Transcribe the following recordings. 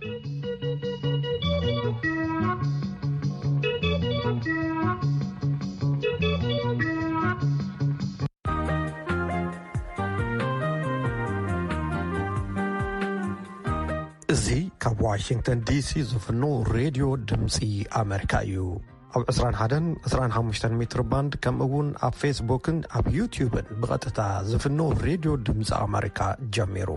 እዚ ካብ ዋሽንግተን ዲሲ ዝፍኖ ሬድዮ ድምፂ ኣሜሪካ እዩ። ኣብ 21-25 ሜትር ባንድ ከምኡ ውን ኣብ ፌስቡክን ኣብ ዩቲዩብን ብቐጥታ ዝፍኖ ሬድዮ ድምፂ ኣሜሪካ ጀሚሩ።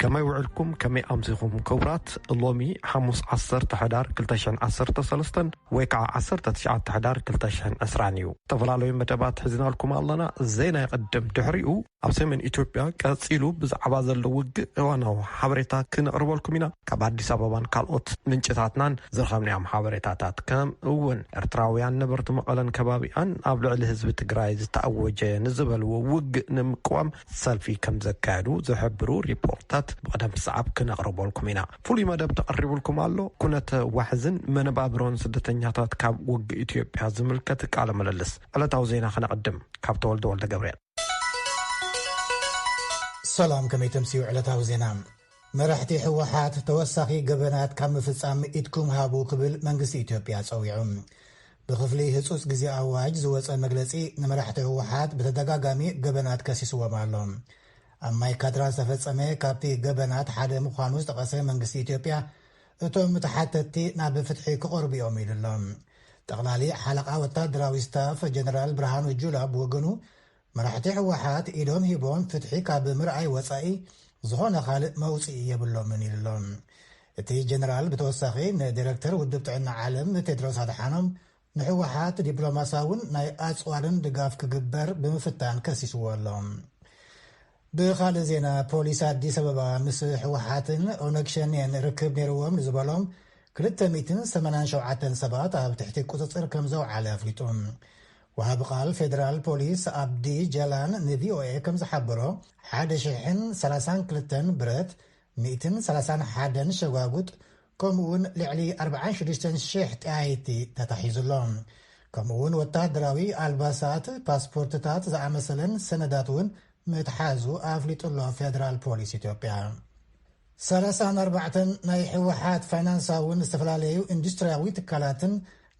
ከመይ ውዕልኩም ከመይ ኣምሲኹም ክቡራት። ሎሚ 5 ሕዳር 2013 ወይ ከዓ 19 ሕዳር 2020 እዩ። ዝተፈላለዩ መደባት ሒዝናልኩም ኣለና። ዜና ይቅድም ድሕሪኡ ኣብ ሰሜን ኢትዮጵያ ቀፂሉ ብዛዕባ ዘሎ ውግእ እዋናዊ ሓበሬታ ክነቅርበልኩም ኢና። ካብ ኣዲስ ኣበባን ካልኦት ምንጭታትናን ዝረኸብናዮም ሓበሬታታት ከም እውን ኤርትራውያን ነበርቲ መቐለን ከባቢኣን ኣብ ልዕሊ ህዝቢ ትግራይ ዝተኣወጀ ንዝበልዎ ውግእ ንምቅዋም ሰልፊ ከም ዘካየዱ ዝሕብሩ ሪፖርታት ብቀደም ሰዓብ ክነቅርበልኩም ኢና። ፍሉይ መደብ ተቀሪቡልኩም ኣሎ። ኩነት ዋሕዝን መነባብሮን ስደተኛታት ካብ ውግእ ኢትዮጵያ ዝምልከት ቃለ ምልልስ ዕለታዊ ዜና ክነቅድም ካብ ተወልደ ወልደ ገብርኤል። ሰላም ከመይ ተምሲኡ ዕለታዊ ዜና። መራሕቲ ሕወሓት ተወሳኺ ገበናት ካብ ምፍጻም ኢድኩም ሃቡ ክብል መንግስቲ ኢትዮጵያ ፀዊዑ። ብክፍሊ ህጹጽ ግዜ ኣዋጅ ዝወፀ መግለጺ ንመራሕቲ ሕወሓት ብተደጋጋሚ ገበናት ከሲስዎም ኣሎ። ኣብ ማይካድራ ዝተፈጸመ ካብቲ ገበናት ሓደ ምዃኑ ዝጠቐሰ መንግስቲ ኢትዮጵያ እቶም ተሓተቲ ናብ ፍትሒ ክቐርቡ እዮም ኢሎም። ጠቕላሊ ሓለቓ ወታደራዊ ስታፍ ጀነራል ብርሃኑ ጁላ ብወገኑ መራሕቲ ሕወሓት ኢዶም ሂቦም ፍትሒ ካብ ምርኣይ ወፃኢ ዝኾነ ካልእ መውፅኢ የብሎምን ኢሎም። እቲ ጀነራል ብተወሳኺ ንዲሬክተር ውድብ ጥዕና ዓለም ቴድሮስ ኣድሓኖም ንሕወሓት ዲፕሎማሳውን ናይ ኣፅዋርን ድጋፍ ክግበር ብምፍታን ከሲስዎ ኣሎም። ብኻልእ ዜና ፖሊስ ኣዲስ ኣበባ ምስ ሕወሓትን ኦነግ ሸኔን ርክብ ነይርዎም ንዝበሎም 287 ሰባት ኣብ ትሕቲ ቁፅፅር ከም ዘውዓለ ኣፍሊጡ። ወሃቢ ቃል ፌደራል ፖሊስ ኣብዲ ጀላን ንቪኦኤ ከም ዝሓበሮ 1032 ብረት 131 ሸጓጉጥ ከምኡውን ልዕሊ 46,000 ጥያይቲ ተታሒዙሎም። ከምኡውን ወታደራዊ ኣልባሳት፣ ፓስፖርትታት ዝኣመሰለን ሰነዳት እውን ምትሓዙ ኣፍሊጡሎ ፌደራል ፖሊስ ኢትዮጵያ። 34 ናይ ሕወሓት ፋይናንሳውን ዝተፈላለዩ ኢንዱስትርያዊ ትካላትን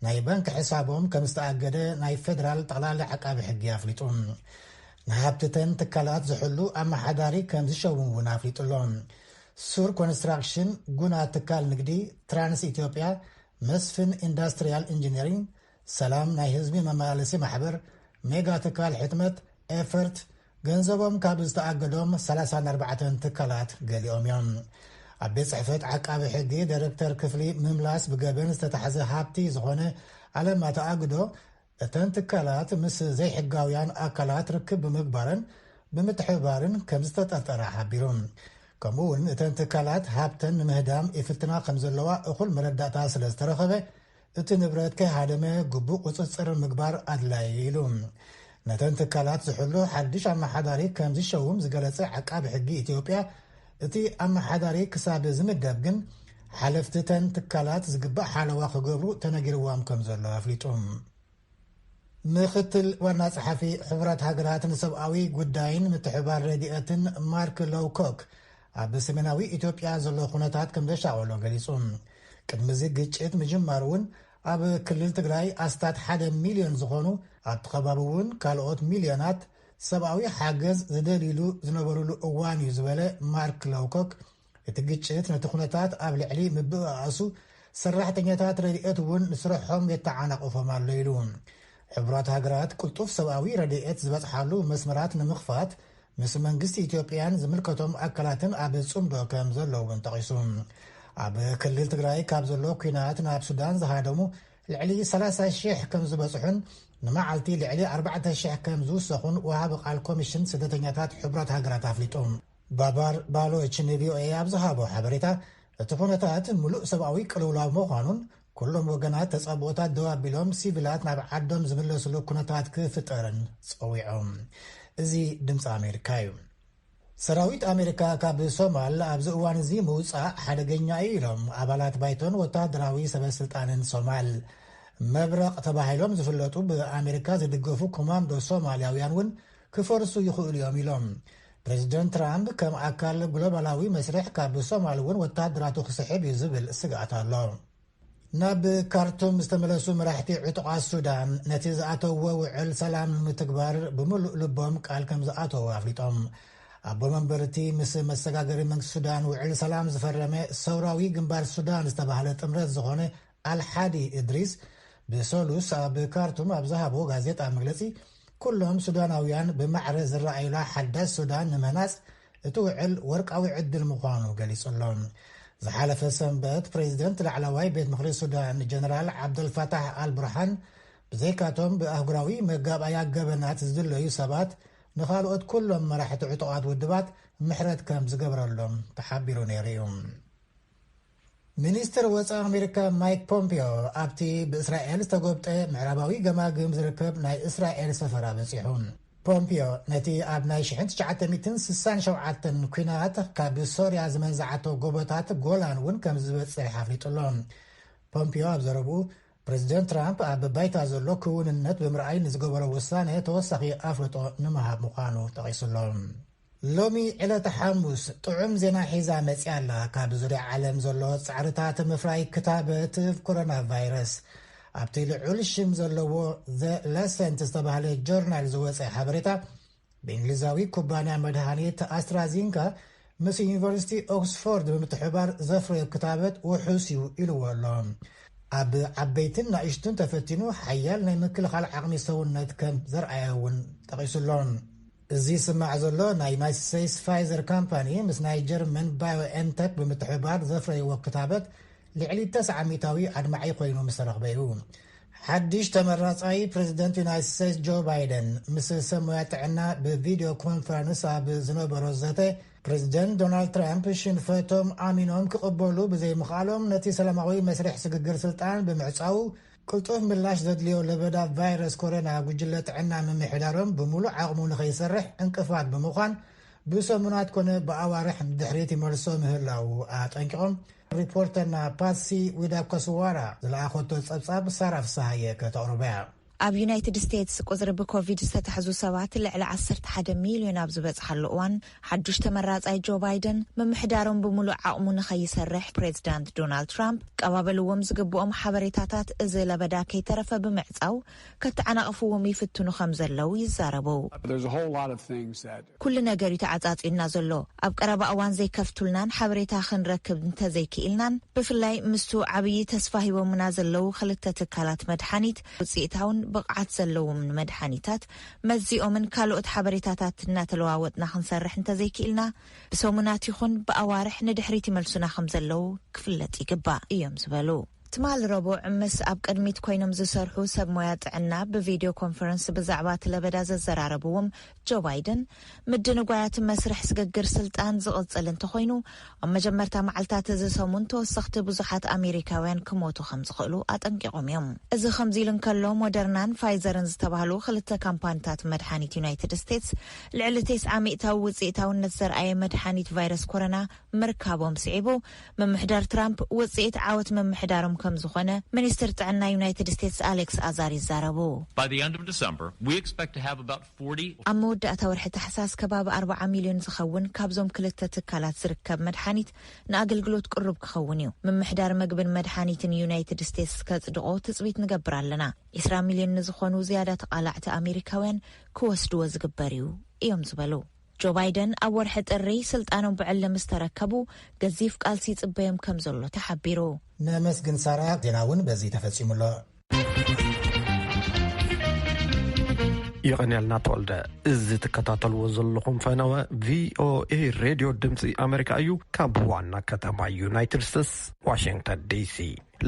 ናይ ባንክ ሕሳቦም ከም ዝተኣገደ ናይ ፌደራል ጠቕላሊ ዓቃቢ ሕጊ ኣፍሊጡ። ንሃብትተን ትካላት ዝሕሉ ኣመሓዳሪ ከም ዝሸውን እውን ኣፍሊጡሎም። ሱር ኮንስትራክሽን፣ ጉና ትካል ንግዲ፣ ትራንስ ኢትዮጵያ፣ መስፍን ኢንዳስትሪያል ኢንጂነሪንግ፣ ሰላም ናይ ህዝቢ መመላለሲ ማሕበር፣ ሜጋ ትካል ሕትመት፣ ኤፈርት ገንዘቦም ካብ ዝተኣገዶም 34 ትካላት ገሊኦም እዮም። ኣብ ቤት ጽሕፈት ዓቃቢ ሕጊ ዳይረክተር ክፍሊ ምምላስ ብገበን ዝተታሕዘ ሃብቲ ዝኾነ ዓለማ ተኣግዶ እተን ትካላት ምስ ዘይሕጋውያን ኣካላት ርክብ ብምግባርን ብምትሕባርን ከም ዝተጠርጠረ ሓቢሩ። ከምኡውን እተን ትካላት ሃብተን ንምህዳም ይፍትና ከም ዘለዋ እኹል መረዳእታ ስለ ዝተረኸበ እቲ ንብረት ከይሃደመ ግቡእ ቁፅፅር ምግባር ኣድላይ ኢሉ። ነተን ትካላት ዝሕሉ ሓድሽ ኣመሓዳሪ ከም ዝሸውም ዝገለጸ ዓቃቢ ሕጊ ኢትዮጵያ እቲ ኣመሓዳሪ ክሳብ ዝምደብ ግን ሓለፍትተን ትካላት ዝግባእ ሓለዋ ክገብሩ ተነጊርዎም ከም ዘሎ ኣፍሊጡ። ምክትል ዋና ጸሓፊ ሕቡራት ሃገራት ንሰብኣዊ ጉዳይን ምትሕባር ረድኤትን ማርክ ሎውኮክ ኣብ ሰሜናዊ ኢትዮጵያ ዘሎ ኩነታት ከም ዘሻቀሎ ገሊጹ። ቅድሚዚ ግጭት ምጅማር እውን ኣብ ክልል ትግራይ ኣስታት 1 ሚልዮን ዝኾኑ ኣብ ከባቢ እውን ካልኦት ሚልዮናት ሰብኣዊ ሓገዝ ዝደልሉ ዝነበሩሉ እዋን እዩ ዝበለ ማርክ ሎውኮክ እቲ ግጭት ነቲ ኩነታት ኣብ ልዕሊ ምብእኣሱ ሰራሕተኛታት ረድኤት እውን ንስርሖም የተዓናቅፎም ኣሎ ኢሉ። ሕቡራት ሃገራት ቅልጡፍ ሰብኣዊ ረድኤት ዝበፅሓሉ መስመራት ንምኽፋት ምስ መንግስቲ ኢትዮጵያን ዝምልከቶም ኣካላትን ኣብ ጽምዶ ከም ዘለውን ጠቂሱ። ኣብ ክልል ትግራይ ካብ ዘሎ ኩናት ናብ ሱዳን ዝሃደሙ ልዕሊ 30,000 ከም ዝበፅሑን ንመዓልቲ ልዕሊ 4,000 ከም ዝውሰኹን ወሃቢ ቃል ኮሚሽን ስደተኛታት ሕቡራት ሃገራት ኣፍሊጡ። ባባር ባሎች ንቪኦኤ ኣብ ዝሃቦ ሓበሬታ እቲ ኩነታት ሙሉእ ሰብኣዊ ቅልውላው ምዃኑን ኩሎም ወገናት ተጸብኦታት ደው ኣቢሎም ሲቪላት ናብ ዓዶም ዝምለስሉ ኩነታት ክፍጠርን ፀዊዖም። እዚ ድምፂ ኣሜሪካ እዩ። ሰራዊት ኣሜሪካ ካብ ሶማል ኣብዚ እዋን እዚ ምውፃእ ሓደገኛ እዩ ኢሎም ኣባላት ባይቶን ወታደራዊ ሰበስልጣንን ሶማል። መብረቕ ተባሂሎም ዝፍለጡ ብኣሜሪካ ዝድገፉ ኮማንዶ ሶማልያውያን እውን ክፈርሱ ይኽእሉ እዮም ኢሎም። ፕሬዚደንት ትራምፕ ከም ኣካል ግሎባላዊ መስርሕ ካብ ሶማሊ እውን ወታደራቱ ክስሕብ ይዝብል ስጋኣት ኣሎ። ናብ ካርቱም ዝተመለሱ መራሕቲ ዕጡቓት ሱዳን ነቲ ዝኣተዎ ውዕል ሰላም ንምትግባር ብምሉእ ልቦም ቃል ከም ዝኣተዉ ኣፍሊጦም። ኣቦ መንበርቲ ምስ መሰጋገሪ መንግስቲ ሱዳን ውዕል ሰላም ዝፈረመ ሰውራዊ ግንባር ሱዳን ዝተባህለ ጥምረት ዝኾነ ኣልሓዲ እድሪስ ብሰሉስ ኣብ ካርቱም ኣብ ዝሃቦ ጋዜጣ መግለፂ ኩሎም ሱዳናውያን ብማዕረ ዝረኣዩላ ሓዳስ ሱዳን ንምህናፅ እቲ ውዕል ወርቃዊ ዕድል ምዃኑ ገሊጹሎም። ዝሓለፈ ሰንበት ፕሬዚደንት ላዕለዋይ ቤት ምክሪ ሱዳን ጀነራል ዓብደልፋታሕ አልብርሃን ብዘይካቶም ብኣህጉራዊ መጋባእያ ገበናት ዝድለዩ ሰባት ንኻልኦት ኩሎም መራሕቲ ዕጡቓት ውድባት ምሕረት ከም ዝገብረሎም ተሓቢሩ ነይሩ እዩ። ሚኒስትር ወፃኢ ኣሜሪካ ማይክ ፖምፒዮ ኣብቲ ብእስራኤል ዝተጎብጠ ምዕራባዊ ገማግም ዝርከብ ናይ እስራኤል ሰፈራ በፂሑ። ፖምፒዮ ነቲ ኣብ ናይ 1967 ኩናት ካብ ሶርያ ዝመንዝዓቶ ጎቦታት ጎላን እውን ከም ዝበፅሕ ኣፍሊጡሎም። ፖምፒዮ ኣብ ዘረብኡ ፕሬዚደንት ትራምፕ ኣብ ባይታ ዘሎ ክውንነት ብምርኣይ ንዝገበሮ ውሳነ ተወሳኺ ኣፍልጦ ንምሃብ ምዃኑ ጠቒሱሎም። ሎሚ ዕለተ ሓሙስ ጥዑም ዜና ሒዛ መፅያ ኣላ ካብ ዙርያ ዓለም ዘሎ ፃዕርታት ምፍራይ ክታበት ኮሮና ቫይረስ። ኣብቲ ልዑል ሽም ዘለዎ ዘ ለሰንት ዝተባህለ ጆርናል ዝወፀ ሓበሬታ ብእንግሊዛዊ ኩባንያ መድሃኒት ኣስትራዚንካ ምስ ዩኒቨርሲቲ ኦክስፎርድ ብምትሕባር ዘፍረዮ ክታበት ውሑስ እዩ ኢልዎ ኣሎ። ኣብ ዓበይትን ናእሽቱን ተፈቲኑ ሓያል ናይ ምክልኻል ዓቕሚ ሰውነት ከም ዘርኣየ እውን ጠቒሱሎም። እዚ ስማዕ ዘሎ ናይ ዩናይትድ ስቴትስ ፋይዘር ካምፓኒ ምስ ናይ ጀርመን ባዮኤንቴክ ብምትሕባር ዘፍረይዎ ክታበት ልዕሊ 900ዊ ኣድማዒ ኮይኑ ምስ ተረኽበ እዩ። ሓድሽ ተመራፃይ ፕሬዚደንት ዩናይትድ ስቴትስ ጆ ባይደን ምስ ሰብ ሞያ ጥዕና ብቪድዮ ኮንፈረንስ ኣብ ዝነበሮ ዘተ ፕሬዚደንት ዶናልድ ትራምፕ ሽንፈቶም ኣሚኖም ክቕበሉ ብዘይምኽኣሎም ነቲ ሰላማዊ መስርሕ ስግግር ስልጣን ብምዕፃው ቅልጡፍ ምላሽ ዘድልዮ ለበዳ ቫይረስ ኮሮና ጉጅለ ጥዕና ምምሕዳሮም ብምሉእ ዓቕሙ ንኸይሰርሕ እንቅፋት ብምዃን ብሰሙናት ኮነ ብኣዋርሕ ድሕሪት ይመልሶ ምህላው ኣጠንቂቖም። ሪፖርተርና ፓሲ ዊዳኮስዋራ ዝለኣኸቶ ጸብጻብ ሳራ ፍስሃየ ከተቕርበያ። ኣብ ዩናይትድ ስቴትስ ቁፅሪ ብኮቪድ ዝተታሕዙ ሰባት ልዕሊ 11 ሚልዮን ኣብ ዝበፅሓሉ እዋን ሓዱሽ ተመራፃይ ጆ ባይደን ምምሕዳሮም ብምሉእ ዓቕሙ ንኸይሰርሕ ፕሬዚዳንት ዶናልድ ትራምፕ ቀባበልዎም ዝግብኦም ሓበሬታታት እዚ ለበዳ ከይተረፈ ብምዕፃው ከተዓናቕፍዎም ይፍትኑ ከም ዘለው ይዛረቡ። ኩሉ ነገር እዩ ተዓፃፂና ዘሎ። ኣብ ቀረባ እዋን ዘይከፍቱልናን ሓበሬታ ክንረክብ እንተዘይክኢልናን ብፍላይ ምስቱ ዓብዪ ተስፋ ሂቦምና ዘለው ክልተ ትካላት መድሓኒት ውፅኢታውን ብቕዓት ዘለዎም መድሓኒታት መዚኦምን ካልኦት ሓበሬታታት እናተለዋወጥና ክንሰርሕ እንተዘይክኢልና ብሰሙናት ይኹን ብኣዋርሕ ንድሕሪት ይመልሱና ከም ዘለው ክፍለጥ ይግባእ እዮም ዝበሉ። ትማል ረቡዕ ምስ ኣብ ቅድሚት ኮይኖም ዝሰርሑ ሰብ ሞያ ጥዕና ብቪድዮ ኮንፈረንስ ብዛዕባ ትለበዳ ዘዘራረብዎም ጆ ባይደን ምድንጓያት መስርሕ ስግግር ስልጣን ዝቕፅል እንተኾይኑ ኣብ መጀመርታ መዓልታት እዚ ሰሙን ተወሰኽቲ ብዙሓት ኣሜሪካውያን ክሞቱ ከም ዝኽእሉ ኣጠንቂቖም እዮም። እዚ ከምዚ ኢሉ እንከሎ ሞደርናን ፋይዘርን ዝተባህሉ ክልተ ካምፓኒታት መድሓኒት ዩናይትድ ስቴትስ ልዕሊ 900 ውፅኢታውነት ዘርኣየ መድሓኒት ቫይረስ ኮሮና ምርካቦም ስዒቡ ምምሕዳር ትራምፕ ውፅኢት ዓወት ምምሕዳሮም ከም ዝኾነ ሚኒስትር ጥዕና ዩናይትድ ስቴትስ ኣሌክስ ኣዛር ይዛረቡ። ኣብ መወዳእታ ወርሒ ታሕሳስ ከባቢ 40 ሚልዮን ዝኸውን ካብዞም ክልተ ትካላት ዝርከብ መድሓኒት ንኣገልግሎት ቅሩብ ክኸውን እዩ። ምምሕዳር መግብን መድሓኒትን ዩናይትድ ስቴትስ ከጽድቆ ትጽቢት ንገብር ኣለና። 20 ሚልዮን ንዝኾኑ ዝያዳ ተቓላዕቲ ኣሜሪካውያን ክወስድዎ ዝግበር እዩ እዮም ዝበሉ። ጆ ባይደን ኣብ ወርሒ ጥሪ ስልጣኖም ብዕሊ ምስ ተረከቡ ገዚፍ ቃልሲ ይጽበዮም ከም ዘሎ ተሓቢሩ። ነመስግን ሳራ ዜና እውን በዚ ተፈጺሙሎ። ይቕንያልና ተወልደ እዚ ትከታተልዎ ዘለኹም ፈነወ ቪኦኤ ሬድዮ ድምፂ ኣሜሪካ እዩ ካብ ዋና ከተማ ዩናይትድ ስቴትስ ዋሽንግተን ዲሲ።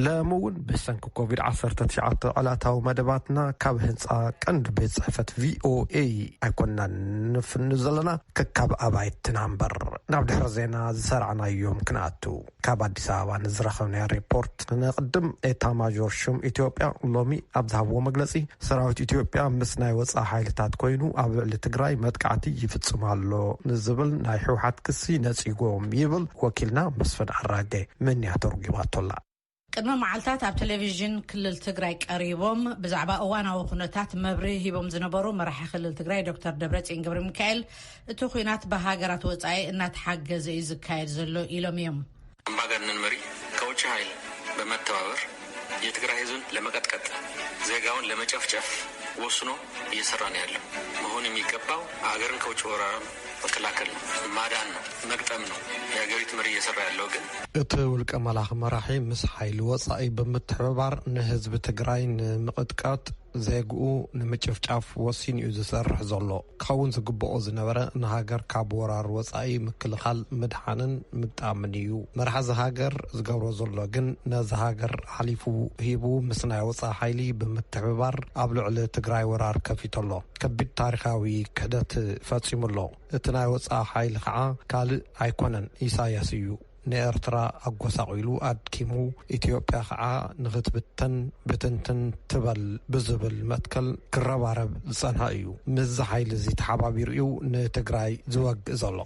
ለምውን ብሰንኪ ኮቪድ-19 ዕለታዊ መደባትና ካብ ህንፃ ቀንዲ ቤት ጽሕፈት ቪኦኤ ኣይኮንና ንፍኒ ዘለና ከካብ ኣባይትና እምበር ናብ ድሕሪ ዜና ዝሰርዓናዮም ክንኣቱ ካብ ኣዲስ ኣበባ ንዝረኸብናዮ ሪፖርት ንቅድም ኤታ ማጆር ሹም ኢትዮጵያ ሎሚ ኣብ ዝሃብዎ መግለፂ ሰራዊት ኢትዮጵያ ምስ ናይ ወፃኢ ሓይልታት ኮይኑ ኣብ ልዕሊ ትግራይ መጥቃዕቲ ይፍጽም ኣሎ ንዝብል ናይ ሕወሓት ክሲ ነፂጎም ይብል ወኪልና መስፍን ኣራጌ ምን ያተርጉማቶላ። ቅድመ መዓልታት ኣብ ቴሌቪዥን ክልል ትግራይ ቀሪቦም ብዛዕባ እዋናዊ ኩነታት መብሪ ሂቦም ዝነበሩ መራሒ ክልል ትግራይ ዶክተር ደብረጽዮን ገብረ ሚካኤል እቲ ኩናት በሃገራት ወጻኢ እናተሓገዘ እዩ ዝካየድ ዘሎ ኢሎም እዮም። አምባገነን መሪ ከውጭ ኃይል በመተባበር የትግራይ ህዝብን ለመቀጥቀጥ ዜጋውን ለመጨፍጨፍ ወስኖ እየሰራ ነው ያለው። መሆን የሚገባው ሀገርን ከውጭ ወራራ መከላከል ነው፣ ማዳን ነው፣ መግጠም ነው። የሀገሪቱ መሪ እየሰራ ያለው ግን እቲ ውልቀ መላኽ መራሒ ምስ ኃይሊ ወጻኢ ብምትሕብባር ንህዝቢ ትግራይ ንምቅጥቃጥ ዜግኡ ንምጭፍጫፍ ወሲን እዩ ዝሰርሕ ዘሎ። ካውን ዝግብኦ ዝነበረ ንሃገር ካብ ወራር ወጻኢ ምክልኻል ምድሓንን ምጣምን እዩ። መራሒ ሃገር ዝገብሮ ዘሎ ግን ነዚ ሃገር ሓሊፉ ሂቡ ምስ ናይ ወጻኢ ኃይሊ ብምትሕብባር ኣብ ልዕሊ ትግራይ ወራር ከፊተሎ ከቢድ ታሪኻዊ ክህደት ፈጺሙሎ። እቲ ናይ ወጻኢ ኃይሊ ከዓ ካልእ ኣይኮነን ኢሳያስ እዩ። ንኤርትራ ኣጎሳቂሉ ኣድኪሙ ኢትዮጵያ ከዓ ንኽትብተን ብትንትን ትበል ብዝብል መትከል ክረባረብ ዝጸንሐ እዩ። ምዝ ኃይሊ እዚ ተሓባቢሩ እዩ ንትግራይ ዝወግእ ዘሎ።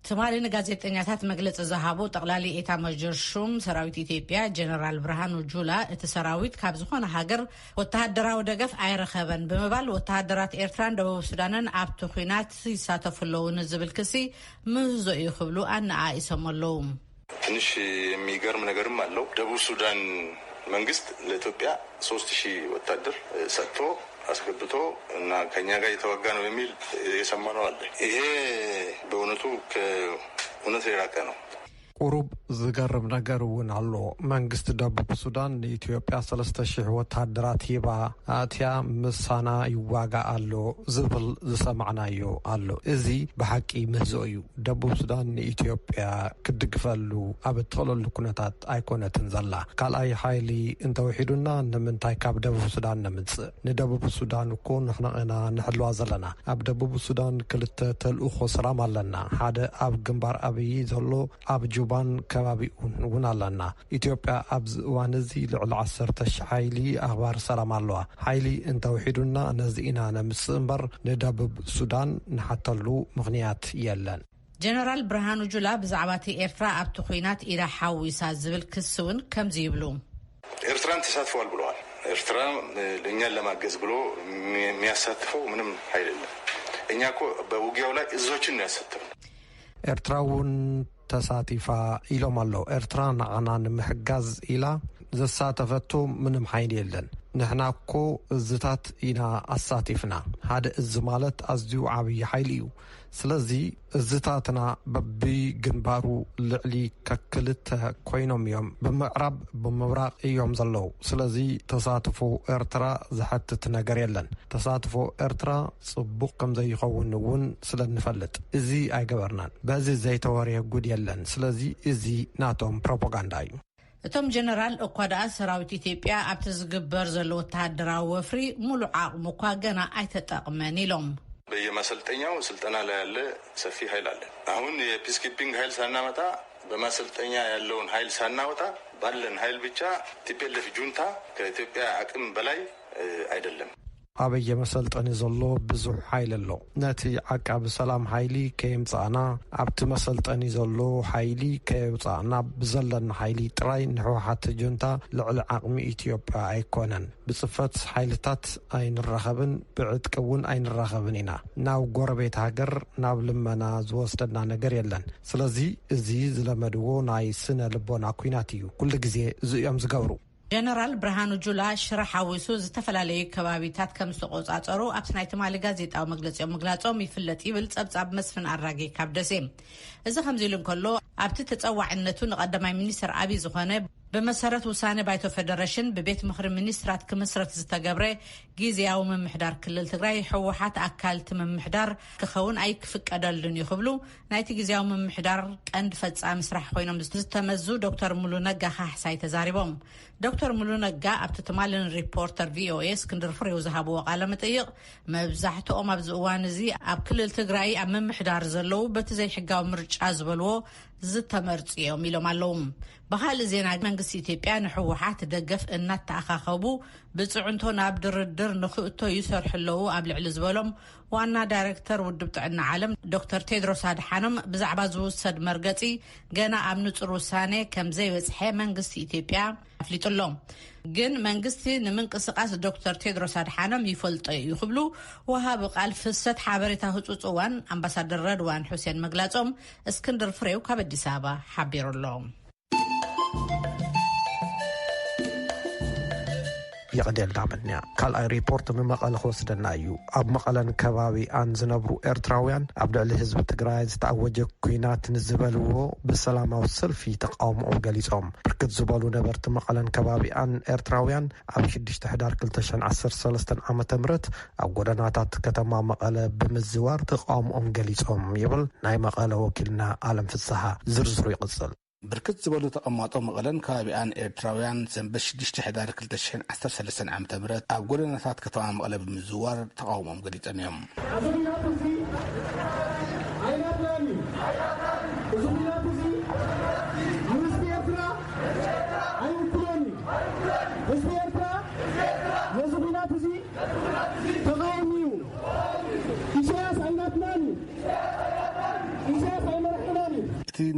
ትማሊ ንጋዜጠኛታት መግለጽ ዝሃቡ ጠቅላሊ ኤታ ማጆር ሹም ሰራዊት ኢትዮጵያ ጀነራል ብርሃኑ ጁላ እቲ ሰራዊት ካብ ዝኾነ ሃገር ወተሃደራዊ ደገፍ ኣይረኸበን ብምባል ወተሃደራት ኤርትራን ደቡብ ሱዳንን ኣብቲ ኩናት ይሳተፉለው ንዝብል ክሲ ምህዞ እዩ ክብሉ ኣነኣኢሶም ኣለዉ። ትንሽ የሚገርም ነገርም አለው። ደቡብ ሱዳን መንግስት ለኢትዮጵያ 3000 ወታደር ሰጥቶ አስገብቶ እና ከኛ ጋር የተዋጋ ነው የሚል የሰማነው አለ። ይሄ በእውነቱ ከእውነት የራቀ ነው። ቁሩብ ዝገርም ነገር እውን ኣሎ። መንግስት ደቡብ ሱዳን ንኢትዮጵያ 3000 ወታደራት ሂባ ኣትያ ምሳና ይዋጋ ኣሎ ዝብል ዝሰማዕናዮ ኣሎ። እዚ ብሓቂ ምህዞ እዩ። ደቡብ ሱዳን ንኢትዮጵያ ክድግፈሉ ኣብ እትኽእለሉ ኩነታት ኣይኮነትን ዘላ። ካልኣይ ኃይሊ እንተውሒዱና ንምንታይ ካብ ደቡብ ሱዳን ንምፅእ? ንደቡብ ሱዳን እኮ ንሕና ንሕልዋ ዘለና። ኣብ ደቡብ ሱዳን ክልተ ተልእኾ ሰላም ኣለና። ሓደ ኣብ ግንባር ኣብይ ዘሎ ኣብ ጁባን ከባቢኡን እውን ኣለና። ኢትዮጵያ ኣብ እዋን እዚ ልዕሊ 10,000 ኃይሊ ኣኽባር ሰላም ኣለዋ። ኃይሊ እንተውሒዱና ነዚ ኢና ነምፅእ እምበር ንደቡብ ሱዳን ንሓተሉ ምኽንያት የለን። ጀነራል ብርሃኑ ጁላ ብዛዕባ እቲ ኤርትራ ኣብቲ ኩናት ኢዳ ሓዊሳ ዝብል ክስ እውን ከምዚ ይብሉ። ኤርትራን ተሳትፈዋል ብለዋል። ኤርትራ ለእኛን ለማገዝ ብሎ የሚያሳትፈው ምንም ኃይል የለም። እኛ እኮ በውጊያው ላይ እዞችን ነው ያሳተፍነው። ኤርትራውን ተሳቲፋ ኢሎም ኣሎ። ኤርትራ ንዓና ንምሕጋዝ ኢላ ዘሳተፈቶ ምንም ኃይል የለን። ንሕና እኮ እዝታት ኢና ኣሳቲፍና። ሓደ እዚ ማለት ኣዝዩ ዓብይ ኃይሊ እዩ። ስለዚ እዝታትና በቢግንባሩ ልዕሊ ከክልተ ኮይኖም እዮም ብምዕራብ ብምብራቅ እዮም ዘለዉ። ስለዚ ተሳትፎ ኤርትራ ዝሐትት ነገር የለን። ተሳትፎ ኤርትራ ጽቡቅ ከም ዘይኸውን እውን ስለንፈልጥ እዚ ኣይገበርናን። በዚ ዘይተወርየ ጉድ የለን። ስለዚ እዚ ናቶም ፕሮፓጋንዳ እዩ። እቶም ጀነራል እኳ ደኣ ሰራዊት ኢትዮጵያ ኣብቲ ዝግበር ዘሎ ወተሃደራዊ ወፍሪ ሙሉዕ ዓቕሙ እኳ ገና ኣይተጠቕመን ኢሎም። በየማሰልጠኛው ስልጠና ላይ ያለ ሰፊ ኃይል አለ። አሁን የፒስኪፒንግ ኃይል ሳናመጣ በማሰልጠኛ ያለውን ኃይል ሳናወጣ ባለን ኃይል ብቻ ቲፒኤልኤፍ ጁንታ ከኢትዮጵያ አቅም በላይ አይደለም። አበየ መሰልጠኒ ዘሎ ብዙሕ ኃይል ኣሎ። ነቲ ዓቃብ ሰላም ኃይሊ ከየምፃና ኣብቲ መሰልጠኒ ዘሎ ኃይሊ ከየውፃና ብዘለና ኃይሊ ጥራይ ንሕወሓት ጁንታ ልዕሊ ዓቕሚ ኢትዮጵያ ኣይኮነን። ብጽፈት ኃይልታት ኣይንራኸብን፣ ብዕጥቂ እውን ኣይንራኸብን ኢና። ናብ ጎረቤት ሃገር ናብ ልመና ዝወስደና ነገር የለን። ስለዚ እዚ ዝለመድዎ ናይ ስነ ልቦና ኩናት እዩ። ኩሉ ግዜ እዚኦም ዝገብሩ። ጀነራል ብርሃኑ ጁላ ሽራሕ ሓዊሱ ዝተፈላለዩ ከባቢታት ከም ዝተቆጻጸሩ ኣብቲ ናይ ትማሊ ጋዜጣዊ መግለጺኦም ምግላጾም ይፍለጥ ይብል ጸብጻብ መስፍን ኣራጌ ካብ ደሴ። እዚ ከምዚ ኢሉ እንከሎ ኣብቲ ተጸዋዕነቱ ንቀዳማይ ሚኒስትር አብይ ዝኾነ በመሰረት ውሳኔ ባይቶ ፌደሬሽን በቤት ምክሪ ሚኒስትራት ክምስረት ዝተገብረ ጊዜያዊ ምምሕዳር ክልል ትግራይ ሕወሓት ኣካልቲ ምምሕዳር ክኸውን ኣይክፍቀደሉን ይኽብሉ ናይቲ ጊዜያዊ ምምሕዳር ቀንዲ ፈጻሚ ስራሕ ኮይኖም ዝተመዙ ዶክተር ሙሉ ነጋ ሓሳይ ተዛሪቦም። ዶክተር ሙሉ ነጋ ኣብቲ ትማልን ሪፖርተር ቪኦኤ እስክንድር ፍሬው ዝሃብዎ ቃለ መጠይቕ መብዛሕትኦም ኣብዚ እዋን እዚ ኣብ ክልል ትግራይ ኣብ ምምሕዳር ዘለዉ በቲ ዘይሕጋዊ ምርጫ ዝበልዎ ዝተመርጽዮም ኢሎም ኣለዉ። بخال زينا منغس إثيوبيا نحوحات دقف إن تأخخبو بصعنتو ناب دردر نخؤتو يسرح له قبل على زبلهم وانا دايركتور ودبت عنا عالم دكتور تيدروس أدحانم بزعبا زوسد مرقتي جانا أمنو تروساني كم زي وصحي منغس إثيوبيا أفليت اللهم جن منغستي نمنقسقاس دكتور تيدروس أدحانم يفلط يخبلو وهاب قال فسد حابريتا هصوصوان امباسادر ردوان حسين مغلاصوم اسكندر فريو كابديس أبا حبير اللهم يقدر دعمنا قال اي ريبورت من مقاله خوصدنا ايو اب مقالن كبابي ان زنبرو ارتراويان عبد الحزب تግራይ ዝተعوج ኩናት ንዝበልዎ በሰላማዊ ሰልፊ ተቃውሞ ገሊጾም ብርክት ዝበሉ ነበርት መቀለን ከባቢ አን ኤርትራውያን ኣብ 6 ሕዳር 2013 ዓመተ ምህረት ኣብ ጎደናታት ከተማ መቀለ ብምዝዋር ተቃውሞኦም ገሊጾም ይብል ናይ መቀለ ወኪልና ዓለም ፍስሐ ዝርዝሩ ይቅጽል بركت زبالو تقمطو مقلن كابيان إيرتراويان زنبش 6 حدار 2013 عام تمرت أقول نتات كتوان مقلب بمزوار تقاومهم قليت أنيهم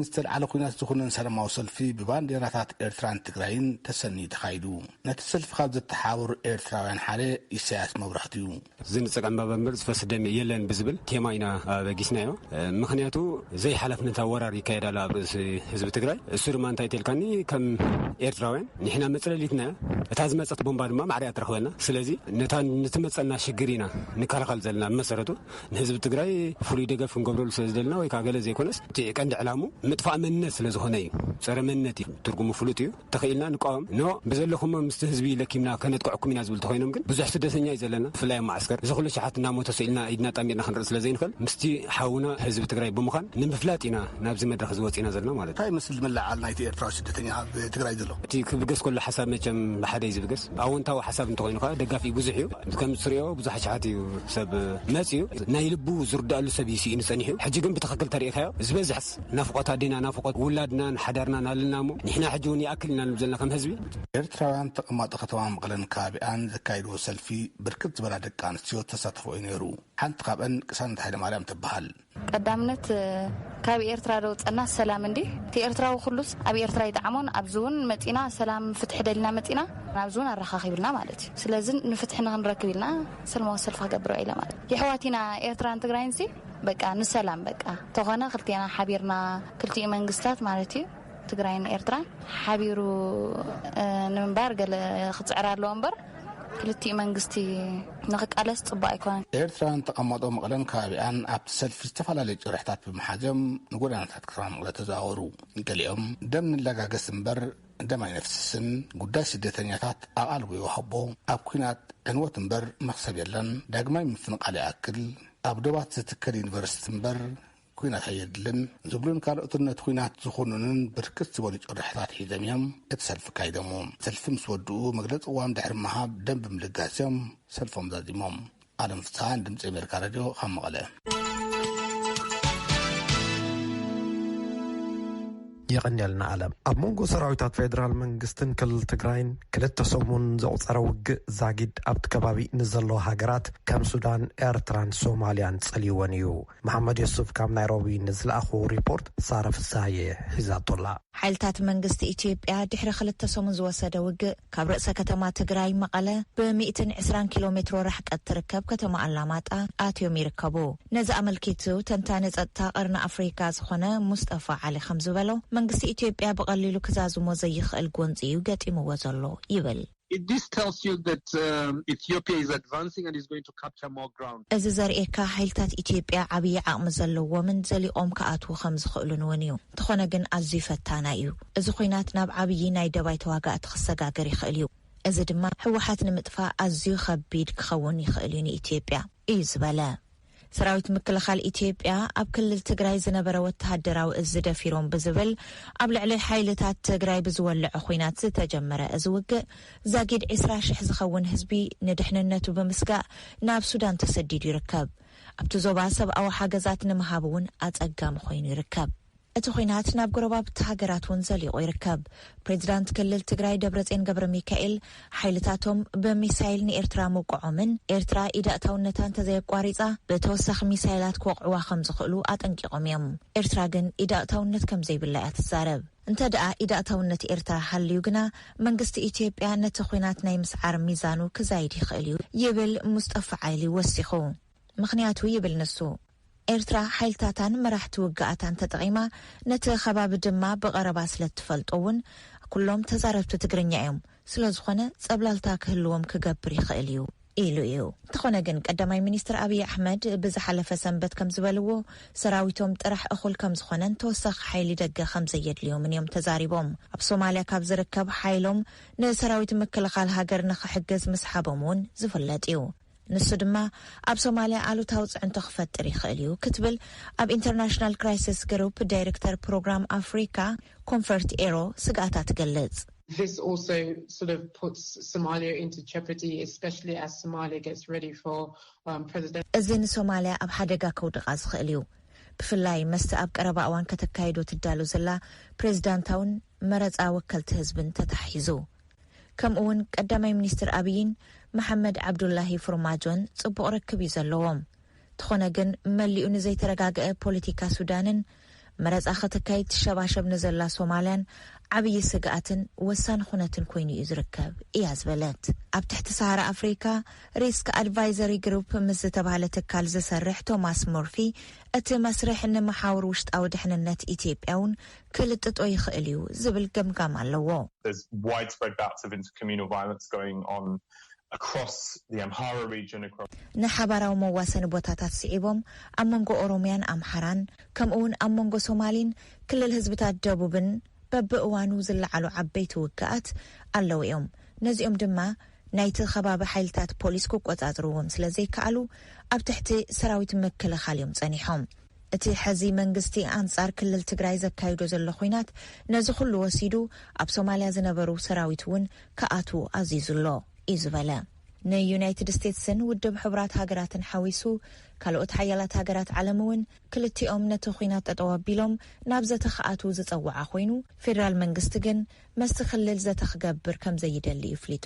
نستل على قناة تكون سلام وصل في ببانديرات إيرتران تقرأين تسني تخايدو نتسلف خالد التحاور إيرتراويان حالي إساس مبرحتيو زين سقم بابا مرز فسدم يلن بزبل تيماينا بقيسنايو مخنياتو زي حلفنا توراري كايدا لابرز حزب تقرأي السور ما انتاي تلقاني كم إيرتراويان نحنا مثلا ليتنا تاز مصط بومبار ما معريات رخونا سلازي نتمثلنا شجرينا نكرخل زلنا مسرتو حزب تقرأي فريد دغف نقبروا سزدلنا ويكاغله زي كونس تيقند علامو مطفأ منነት ስለዝኾነ እዩ ፀረ መንነት እዩ ትርጉሙ ፍሉጥ እዩ ተኸኢልና ንቃወም ኖ በዘለኹም ምስተህዝቢ ለኪምና ከነጥቅዕኩም ኢና ዝብል ተኾይኖም ግን ብዙሕ ስደተኛ እዩ ዘለና ፍላይ ማዕስከር ዝኽሉ ሸሓት እና ሞተ ሰኢልና ኢድና ጣሚርና ክንርኢ ስለዘይንኽእል ምስቲ ሓውና ህዝቢ ትግራይ ብምዃን ንምፍላጥ ኢና ናብዚ መድረኽ ዝወፂና ዘለና ማለት እዩ እንታይ ምስል ዝመላዓል ናይቲ ኤርትራዊ ስደተኛ ትግራይ ዘሎ እቲ ክብገስ ኩሉ ሓሳብ መቸም ብሓደ ዝብገስ ኣወንታዊ ሓሳብ እንተኾይኑ ከዓ ደጋፊ ብዙሕ እዩ ከም ትሪኦ ብዙሕ ሸሓት እዩ ሰብ መፅዩ ናይ ልቡ ዝርዳእሉ ሰብ ይሲኢኑ ፀኒሑ ሕጂ ግን ብተኸክል ተሪእካዮ ዝበዝሕስ ናፍቆት دينا نافقت ولادنا حدرنا نالنامو نحنا حجون ياكلنا نزلنا كم حزبي ኤርትራውያን ተቀማጠ ከተማ መቀለን ካቢያን ዘካይዶ ሰልፊ ብርክት ዝበላ ደቂ ኣንስትዮ ተሳትፎ ይነሩ ሓንቲ ካብአን ቅሳነት ሃይለ ማርያም ትበሃል ቀዳምነት ካብ ኤርትራ ደውፅና ሰላም እንዲ እቲ ኤርትራው ኩሉስ ኣብ ኤርትራ ይጣዕሞን ኣብዙን መፂና ሰላም ፍትሕ ደልና መፂና ኣብዙን ኣረኻኺብልና ማለት እዩ ስለዚ ንፍትሕ ንክንረክብልና ሰላማዊ ሰልፍ ከገብረው ኢለ ማለት ይሕዋቲና ኤርትራን ትግራይንሲ በቃ ንሰላም በቃ ተኾነ ክልቲና ሓቢርና ክልቲ መንግስታት ማለት እዩ ትግራይን ኤርትራ ሓቢሩ ንምንባር ገለ ክፅዕራ ኣለዎ እምበር ክልቲ መንግስቲ ንኽቃለስ ጽባእ ኣይኮነን ኤርትራን ተቐመጦ መቐለን ካቢያን ኣብቲ ሰልፊ ዝተፈላለዩ ጭርሕታት ብምሓጀም ንጎደናታት ከተማ መቐለ ተዘዋወሩ ገሊኦም ደም ንለጋገስ እምበር ደም ኣይነፍስስን ጉዳይ ስደተኛታት ኣቓልቦ ይወሃቦ ኣብ ኩናት ዕንወት እምበር መክሰብ የለን ዳግማይ ምፍንቃል ይኣክል ኣብ ዶባት ዝትከል ዩኒቨርሲቲ እምበር ኩናት ኣይድልን ዝብሉን ካልኦትነት ኩናት ዝኾኑንን ብርክት ዝበሉ ጭርሕታት ሒዘም እዮም እቲ ሰልፊ ካይደሞ ሰልፊ ምስ ወድኡ መግለፂ እዋም ድሕሪ ምሃብ ደም ብምልጋስዮም ሰልፎም ዛዚሞም ዓለም ፍስሓን ድምፂ ኣሜሪካ ሬድዮ ካብ መቐለ يقنيلنا عالم أب منغو سراويتات فيدرال منغستن كل تقراين كلتا سومون زوصر وق زاقيد أبت كبابي نزلو هاقرات كام سودان إيرتران سوماليان تسليوانيو محمد يوسف كام نيروبي نزل أخو ريبورت صارف الساية حزات الله حالتات منغست إثيوبيا دحر خلتا سومون زوصر وق كاب رأس كتما تقراي مقالة ب120 كيلومتر رحك التركب كتما علامات آتيو ميركبو نزا أملكيتو تنتانز التاقرنا أفريكا زخونة مصطفى علي خمزوبلو መንግስቲ ኢትዮጵያ በቀሊሉ ክዛዝሞ ዘይኽእል ጎንፂ ገጢምዎ ዘሎ ይብል This tells you that Ethiopia is advancing and is going to capture more ground. እዚ ዘርኤካ ሓይልታት ኢትዮጵያ ዓብይ ዓቕሚ ዘለዎምን ዘሊኦም ከኣትዉ ከም ዝኽእሉን እውን እዩ እንተኾነ ግን ኣዝዩ ፈታና እዩ እዚ ኩናት ናብ ዓብይ ናይ ደባይ ተዋጋእቲ ክሰጋገር ይኽእል እዩ እዚ ድማ ህወሓት ንምጥፋእ ኣዝዩ ከቢድ ክኸውን ይኽእል እዩ ንኢትዮጵያ እዩ ዝበለ سراويت مكلخال إثيوبيا أب كل تجراي زنبرة وتهدروا الزدفيرون بزبل قبل عليه حيلتات تجراي بزول عخوينات تجمرة أزوج زاجد عسرا شحز خون هزبي ندحنا النتو بمسكا ناب سودان تسديد يركب أبتزوبا سب أو حاجزات نمهابون أتأقام خوين يركب እቲ ኩናት ናብ ጎረባብቲ ሃገራት እውን ዘሊቑ ይርከብ። ፕሬዚዳንት ክልል ትግራይ ደብረጽዮን ገብረ ሚካኤል ሓይልታቶም በሚሳይል ንኤርትራ መውቅዖምን ኤርትራ ኢዳእታውነታ እንተዘየቋሪፃ ብተወሳኺ ሚሳይላት ክወቅዕዋ ከም ዝኽእሉ ኣጠንቂቖም እዮም። ኤርትራ ግን ኢዳእታውነት ከም ዘይብላ እያ ትዛረብ። እንተ ደኣ ኢዳእታውነት ኤርትራ ሓልዩ ግና መንግስቲ ኢትዮጵያ ነቲ ኩናት ናይ ምስዓር ሚዛኑ ክዛይድ ይኽእል እዩ ይብል ሙስጠፋ ዓይሊ ወሲኹ። ምክንያቱ ይብል ንሱ ኤርትራ ሓይልታታን መራሕቲ ውግኣታን ተጠቒማ ነቲ ከባቢ ድማ ብቐረባ ስለትፈልጦውን ኩሎም ተዛረብቲ ትግርኛ እዮም ስለዝኾነ ጸብላልታ ክህልዎም ክገብር ይኽእል እዩ ኢሉ እዩ። እንተኾነ ግን ቀዳማይ ሚኒስትር አብይ አሕመድ ብዝሓለፈ ሰንበት ከም ዝበልዎ ሰራዊቶም ጥራሕ እኹል ከም ዝኾነን ተወሳኺ ሓይሊ ደገ ከም ዘየድልዮም እዮም ተዛሪቦም። ኣብ ሶማልያ ካብ ዝርከብ ሓይሎም ንሰራዊት ምክልኻል ሃገር ንኽሕገዝ ምስሓቦም እውን ዝፍለጥ እዩ። ንሱ ድማ ኣብ ሶማልያ አሉታዊ ጽዕንቶ ክፈጥር ይኽእል እዩ ክትብል ኣብ ኢንተርናሽናል ክራይሲስ ግሩፕ ዳይሬክተር ፕሮግራም ኣፍሪካ ኮንፈርት ኤሮ ስጋኣታ ትገልጽ። This also sort of puts Somalia into jeopardy, especially as Somalia gets ready for President. እዚ ንሶማልያ ኣብ ሓደጋ ከውድቃ ዝኽእል እዩ። ብፍላይ መስቲ ኣብ ቀረባ እዋን ከተካይዶ ትዳሉ ዘላ ፕሬዚዳንታውን መረፃ ወከልቲ ህዝብን ተታሒዙ። ከምኡውን ቀዳማይ ሚኒስትር አብይን መሐመድ ዓብዱላሂ ፍርማጆን ጽቡቕ ርክብ እዩ ዘለዎም። ትኾነ ግን መሊኡ ንዘይተረጋግአ ፖለቲካ ሱዳንን መረፃ ከተካይድ ትሸባሸብ ንዘላ ሶማልያን ዓብይ ስጋኣትን ወሳኒ ኩነትን ኮይኑ እዩ ዝርከብ እያ ዝበለት። ኣብ ትሕቲ ሰሃራ ኣፍሪካ ሪስክ ኣድቫይዘሪ ግሩፕ ምስ ዝተባሃለ ትካል ዝሰርሕ ቶማስ ሞርፊ እቲ መስርሕ ንመሓውር ውሽጣዊ ድሕንነት ኢትዮጵያ እውን ክልጥጦ ይኽእል እዩ ዝብል ገምጋም ኣለዎ። ንሓባራዊ መዋሰኒ ቦታታት ስዒቦም ኣብ መንጎ ኦሮምያን ኣምሓራን ከምኡውን ኣብ መንጎ ሶማሊን ክልል ህዝብታት ደቡብን በብእዋኑ ዝለዓሉ ዓበይቲ ውግኣት ኣለዉ እዮም። ነዚኦም ድማ ናይቲ ከባቢ ሓይልታት ፖሊስ ክቆጻጽርዎም ስለ ዘይከኣሉ ኣብ ትሕቲ ሰራዊት ምክልኻል እዮም ጸኒሖም። እቲ ሕዚ መንግስቲ ኣንጻር ክልል ትግራይ ዘካይዶ ዘሎ ኩናት ነዚ ኩሉ ወሲዱ ኣብ ሶማልያ ዝነበሩ ሰራዊት እውን ከኣቱ ኣዚዙሎ እዩ ዝበለ። ንዩናይትድ ስቴትስን ውድብ ሕብራት ሃገራትን ሓዊሱ ካልኦት ሓያላት ሃገራት ዓለም እውን ክልቲኦም ነቲ ኩናት ጠጠው ኣቢሎም ናብ ዘተኸኣቱ ዝጸውዓ ኮይኑ ፌደራል መንግስቲ ግን መስቲ ክልል ዘተኽገብር ከም ዘይደሊ ይፍሊጡ።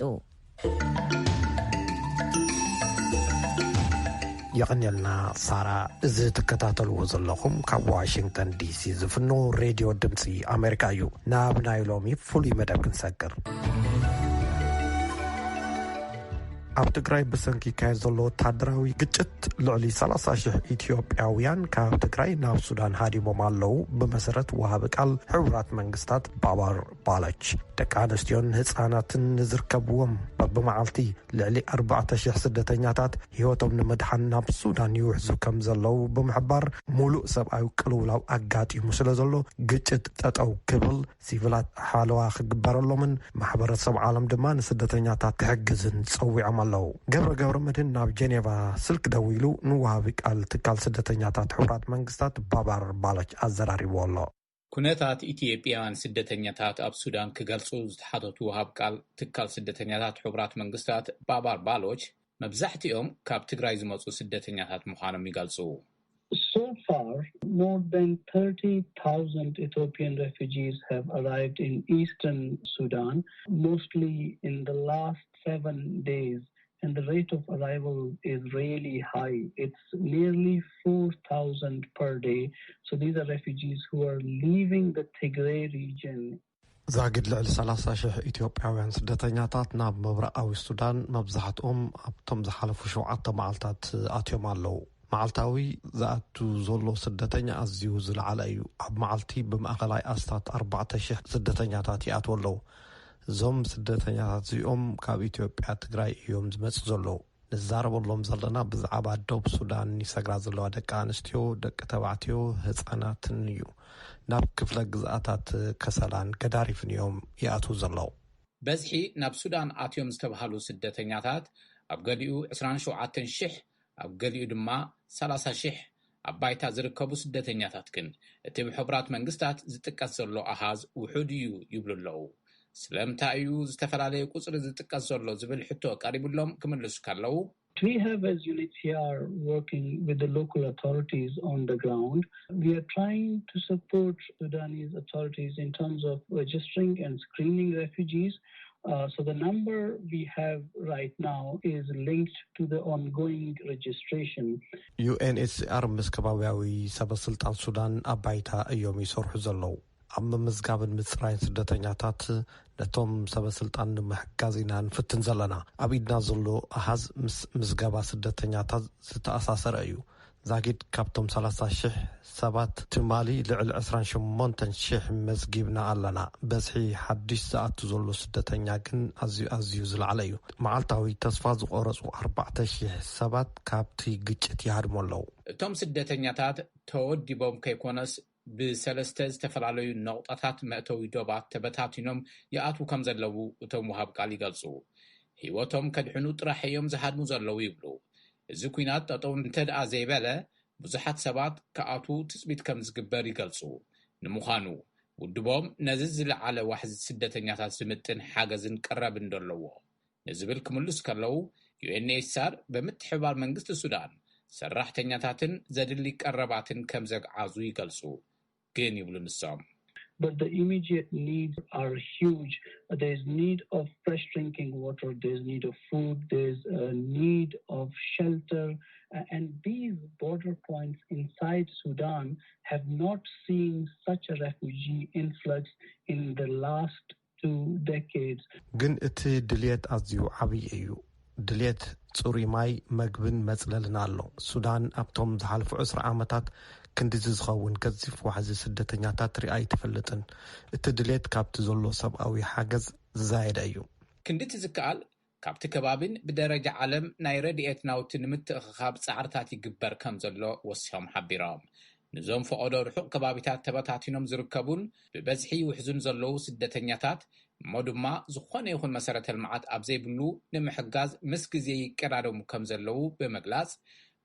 يقنيلنا سارة إذا تكتاتلوا زلهم كاب واشنطن دي سي زفنو راديو دمسي أمريكا يو نابنا يلومي فولي مدب كنسكر ኣብ ትግራይ ብሰንኪ ካይ ዘሎ ወታደራዊ ግጭት ልዕሊ 30,000 ኢትዮጵያውያን ካብ ትግራይ ናብ ሱዳን ሃዲሞም ኣለዉ ብመሰረት ወሃብ ቃል ሕብራት መንግስታት ባባር ባላች ደቂ ኣንስትዮን ህፃናትን ዝርከብዎም በብመዓልቲ ልዕሊ 4,000 ስደተኛታት ህይወቶም ንምድሓን ናብ ሱዳን ይውሕዙ ከም ዘለዉ ብምሕባር ሙሉእ ሰብኣዊ ቅልውላው ኣጋጢሙ ስለ ዘሎ ግጭት ጠጠው ክብል ሲቪላት ሓለዋ ክግበረሎምን ማሕበረሰብ ዓለም ድማ ንስደተኛታት ክሕግዝን ፀዊዖም ኣለዉ። ገብረ መድህን ናብ ጄኔቫ ስልክ ደዊሉ ንወሃቢ ቃል ትካል ስደተኛታት ሕብራት መንግስታት ባባር ባላች ኣዘራሪቡ ኣሎ። ኩነታት ኢትዮጵያውያን ስደተኛታት ኣብ ሱዳን ክገልጹ ዝተሓተቱ ወሃብ ቃል ትካል ስደተኛታት ሕብራት መንግስታት ባባር ባሎች መብዛሕትኦም ካብ ትግራይ ዝመጹ ስደተኛታት ምዃኖም ይገልጹ። So far, more than 30,000 Ethiopian refugees have arrived in eastern Sudan, mostly in the last 7 days, and the rate of arrival is really high. It's nearly 4,000 per day. So these are refugees who are leaving the Tigray region. زاقد لعل 30,000 ኢትዮጵያውያን ስደተኛታት ናብ ምብራቃዊ ሱዳን መብዛሕትኦም ኣብቶም ዝሓለፉ 7 መዓልታት ኣትዮም ኣለዉ። መዓልታዊ ዝኣቱ ዘሎ ስደተኛ ኣዝዩ ዝለዓለ እዩ። ኣብ መዓልቲ ብማእኸላይ ኣስታት 4,000 ስደተኛታት ይኣትዉ ኣለዉ። እዞም ስደተኛታት እዚኦም ካብ ኢትዮጵያ ትግራይ እዮም ዝመጽ ዘለዉ። ንዛረበሎም ዘለና ብዛዕባ ደቡብ ሱዳን ይሰግራ ዘለዋ ደቂ ኣንስትዮ፣ ደቂ ተባዕትዮ፣ ህፃናትን እዩ። ናብ ክፍለ ግዝኣታት ከሰላን ገዳሪፍን እዮም ይኣትዉ ዘለዉ። በዝሒ ናብ ሱዳን ኣትዮም ዝተባሃሉ ስደተኛታት ኣብ ገሊኡ 27,000 ኣብ ገሊኡ ድማ 30,000 ኣብ ባይታ ዝርከቡ ስደተኛታት ግን እቲ ብሕብራት መንግስታት ዝጥቀስ ዘሎ ኣሃዝ ውሑድ እዩ ይብሉ ኣለዉ። ስለምንታይ እዩ ዝተፈላለየ ቁፅሪ ዝጥቀስ ዘሎ ዝብል ሕቶ ቀሪቡሎም ክምልሱ ከለዉ We have, as UNHCR, working with the local authorities on the ground. We are trying to support Sudanese authorities in terms of registering and screening refugees. So the number we have right now is linked to the ongoing registration. UNHCR ምስ ከባቢያዊ ሰበስልጣን ሱዳን አባይታ እዮም ይሰርሑ ዘለዉ ኣብ ምዝጋብን ምጽራይን ስደተኛታት ነቶም ሰበስልጣን ንምሕጋዝ ኢና ንፍትን ዘለና ኣብ ኢድና ዘሎ ኣሃዝ ምስ ምዝገባ ስደተኛታት ዝተኣሳሰረ እዩ ዛጊድ ካብቶም 30,000 ሰባት ትማሊ ልዕሊ 28,000 መዝጊብና ኣለና በዝሒ ሓድሽ ዝኣቱ ዘሎ ስደተኛ ግን ኣዝዩ ዝለዓለ እዩ መዓልታዊ ተስፋ ዝቆረጹ 4,000 ሰባት ካብቲ ግጭት ይሃድሙ ኣለዉ እቶም ስደተኛታት ተወዲቦም ከይኮነስ ብሰለስተ ዝተፈላለዩ ነቁጣታት መእተዊ ዶባት ተበታቲኖም ይኣትዉ ከም ዘለዉ እቶም ወሃብ ቃል ይገልጹ ህይወቶም ከድሕኑ ጥራሕ እዮም ዝሃድሙ ዘለዉ ይብሉ እዚ ኩናት ጠጠው እንተደኣ ዘይበለ ብዙሓት ሰባት ከኣትዉ ትፅቢት ከም ዝግበር ይገልጹ ንምዃኑ ውድቦም ነዚ ዝለዓለ ዋሕዚ ስደተኛታት ዝምጥን ሓገዝን ቀረብን ደለዎ ንዝብል ክምልስ ከለዉ UNHCR ብምትሕብባር መንግስቲ ሱዳን ሰራሕተኛታትን ዘድሊ ቀረባትን ከም ዘግዓዙ ይገልጹ ግን ይብሉ ንሶም But the immediate needs are huge. There's need of fresh drinking water, there's need of food, there's a need of shelter. And these border points inside Sudan have not seen such a refugee influx in the last 2 decades. ግን እቲ ድልየት ኣዝዩ ዓብይ እዩ ድልየት ጽሩይ ማይ መግብን መጽለልን ኣሎ ሱዳን ኣብቶም ዝሓለፉ 10 ዓመታት ክንዲዚ ዝኸውን ገዚፍ ዋሕዚ ስደተኛታት ሪኣይ ትፈልጥን እቲ ድልየት ካብቲ ዘሎ ሰብኣዊ ሓገዝ ዝዛየደ እዩ ክንዲቲ ዝከኣል ካብቲ ከባቢን ብደረጃ ዓለም ናይ ረድኤት ናውቲ ንምትእኽኻብ ጻዕርታት ይግበር ከም ዘሎ ወሲሖም ሓቢሮም ንዞም ፈቐዶ ርሑቕ ከባቢታት ተበታቲኖም ዝርከቡን ብበዝሒ ውሕዙን ዘለዉ ስደተኛታት እሞ ድማ ዝኾነ ይኹን መሰረተ ልምዓት ኣብ ዘይብሉ ንምሕጋዝ ምስ ግዜ ይቀዳደሙ ከም ዘለዉ ብምግላጽ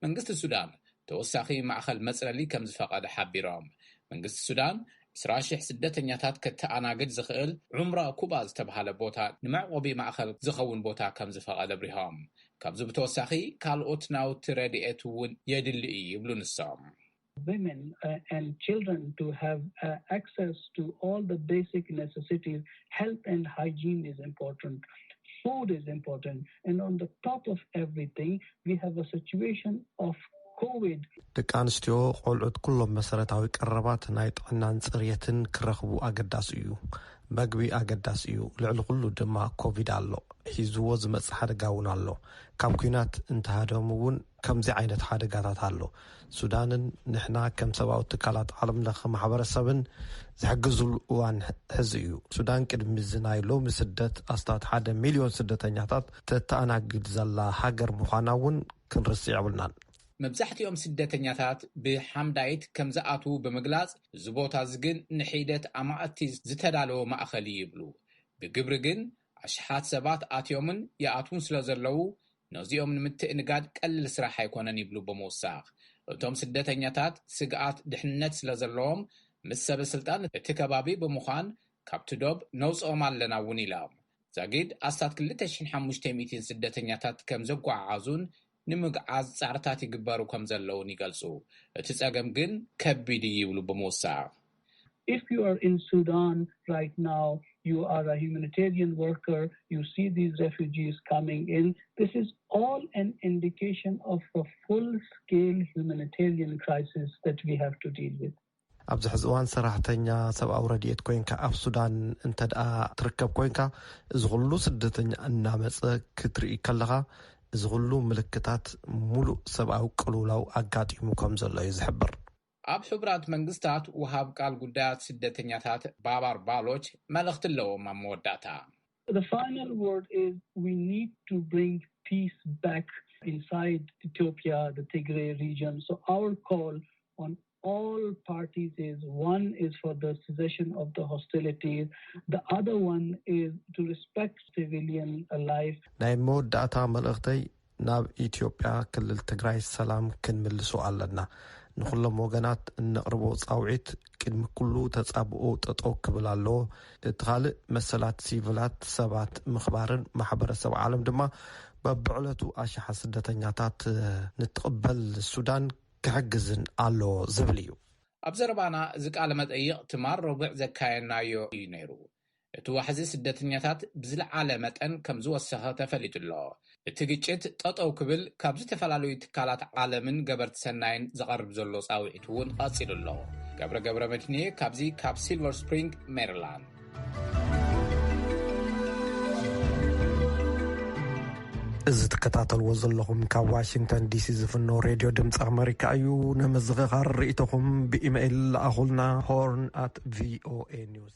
መንግስቲ ሱዳን ተወሳኺ ማእኸል መጽለሊ ከም ዝፈቐደ ሓቢሮም መንግስቲ ሱዳን 20,000 ስደተኛታት ከተኣናግድ ዝኽእል ዑምራ ኩባ ዝተባሃለ ቦታ ንመዕቆቢ ማእኸል ዝኸውን ቦታ ከም ዝፈቐደ ብሪሆም ካብዚ ብተወሳኺ ካልኦት ናውቲ ረድኤት እውን የድሊ እዩ ይብሉ ንሶም Women and children to have access to all the basic necessities. Health and hygiene is important. Food is important. And on the top of everything, we have a situation of COVID. ደቂ ኣንስትዮ ቆልዑት ኩሎም መሰረታዊ ቀረባት ናይ ጥዕናን ጽሬትን ክረኽቡ ኣገዳሲ እዩ መግቢ ኣገዳሲ እዩ ልዕሊ ኩሉ ድማ ኮቪድ ኣሎ ሒዝዎ ዝመጽእ ሓደጋ እውን ኣሎ ካብ ኩናት እንተሃደሙ እውን ከምዚ ዓይነት ሓደጋታት ኣሎ ሱዳንን ንሕና ከም ሰብኣዊ ትካላት ዓለም ለኸ ማሕበረሰብን ዝሕግዙሉ እዋን ሕዚ እዩ ሱዳን ቅድሚ ናይ ሎሚ ስደት ኣስታት 1 ሚልዮን ስደተኛታት ተተኣናግድ ዘላ ሃገር ምዃና እውን ክንርስዕ የብልናን መብዛሕትኦም ስደተኛታት ብሓምዳይት ከም ዝኣትዉ ብምግላጽ እዚ ቦታ ዝግን ንሒደት ኣማእቲ ዝተዳለወ ማእኸል ይብሉ ብግብሪ ግን ኣሽሓት ሰባት ኣትዮምን ይኣትውን ስለ ዘለዉ ነዚኦም ንምትእንጋድ ቀሊል ስራሕ ኣይኮነን ይብሉ ብምውሳኽ እቶም ስደተኛታት ስግኣት ድሕንነት ስለ ዘለዎም ምስ ሰበስልጣን እቲ ከባቢ ብምዃን ካብቲ ዶብ ነውፅኦም ኣለና እውን ኢሎም ዛጊድ ኣስታት 2,500 ስደተኛታት ከም ዘጓዓዙን ንምግዓዝ ጻዕርታት ይግበሩ ከም ዘለውን ይገልጹ እቲ ጸገም ግን ከቢድ ይብሉ ብምውሳኽ If you are in Sudan right now, you are a humanitarian worker, you see these refugees coming in, this is all an indication of a full-scale humanitarian crisis that we have to deal with. ኣብዚ ሕዚ እዋን ሰራሕተኛ ሰብኣዊ ረድኤት ኮይንካ ኣብ ሱዳን እንተደኣ ትርከብ ኮይንካ እዚ ኩሉ ስደተኛ እናመፀ ክትርኢ ከለኻ እዚ ኩሉ ምልክታት ሙሉእ ሰብኣዊ ቅልውላው ኣጋጢሙ ከም ዘሎ እዩ ዝሕብር ኣብ ሕቡራት መንግስታት ወሃብ ቃል ጉዳያት ስደተኛታት ባባር ባሎች መልእኽቲ ኣለዎም ኣብ መወዳእታ The final word is we need to bring peace back inside Ethiopia, the Tigray region. So our call on all parties is one is for the cessation of the hostilities. The other one is to respect civilian life. ናይ መወዳእታ መልእኽተይ ናብ ኢትዮጵያ ክልል ትግራይ ሰላም ክንምልሱ ኣለና ንኹሎም ወገናት እንቕርቦ ጻውዒት ቅድሚ ኩሉ ተጻብኦ ጠጠው ክብል ኣለዎ እቲ ካልእ መሰላት ሲቪላት ሰባት ምኽባርን ማሕበረሰብ ዓለም ድማ በብዕለቱ ኣሽሓ ስደተኛታት ንትቕበል ሱዳን ክሕግዝን ኣሎ ዝብል እዩ። ኣብ ዘረባና እዚ ቃለ መጠይቕ ትማር ረቡዕ ዘካየናዮ እዩ ነይሩ። እቲ ዋሕዚ ስደተኛታት ብዝለዓለ መጠን ከም ዝወሰኸ ተፈሊጡ ኣሎ። እቲ ግጭት ጠጠው ክብል ካብ ዝተፈላለዩ ትካላት ዓለምን ገበርቲ ሰናይን ዘቐርብ ዘሎ ጻውዒት እውን ቀፂሉ ኣሎ። ገብረ መድህን ካብዚ ካብ ሲልቨር ስፕሪንግ ሜሪላንድ። እዚ ትከታተልዎ ዘለኹም ካብ ዋሽንግተን ዲሲ ዝፍኖ ሬድዮ ድምፂ ኣሜሪካ እዩ። ነመዝኽኻር ርእይቶኹም ብኢሜይል ኣኹልና horn@voanews